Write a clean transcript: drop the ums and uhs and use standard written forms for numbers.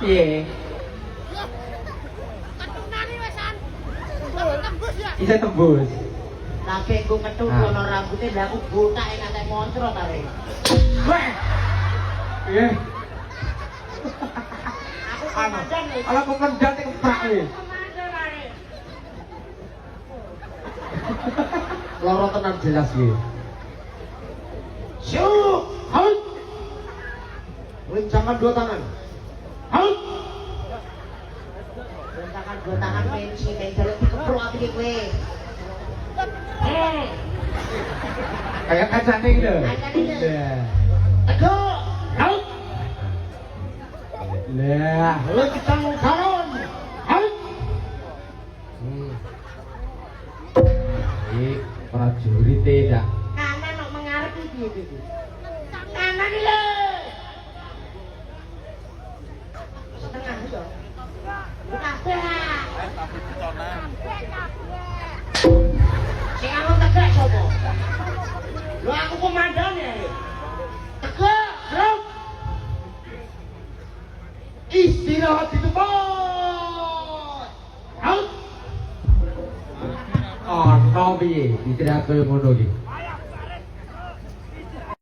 Piye? Bisa tembus. Lagi aku ketuk ono rambutnya lah aku botak yang ngantai moncrot tadi. Weh. Piye? Aku komandan nih. Kalau komandan iki keprak iki. Loro tenan jelas iki. Syuk, halt. Rencangkan dua tangan. Halt. Bentakan dua tangan pensi, kayak jalur dikeprok apa kowe. Kayak kacane iki lho. Kacane iki. Iya. Tegak. Halt. Lah, Rencang kanan. Halt. iki prajurit dak. Kanan kok mengarep iki piye. Kanan iki lho. Setengah yo. Kabeh. Sing anu tegak sapa? Lho aku komandan ya. Tegak, bro. Istirahat di tempat. Halt. Ono piye? Istirahat koyo ngono iki.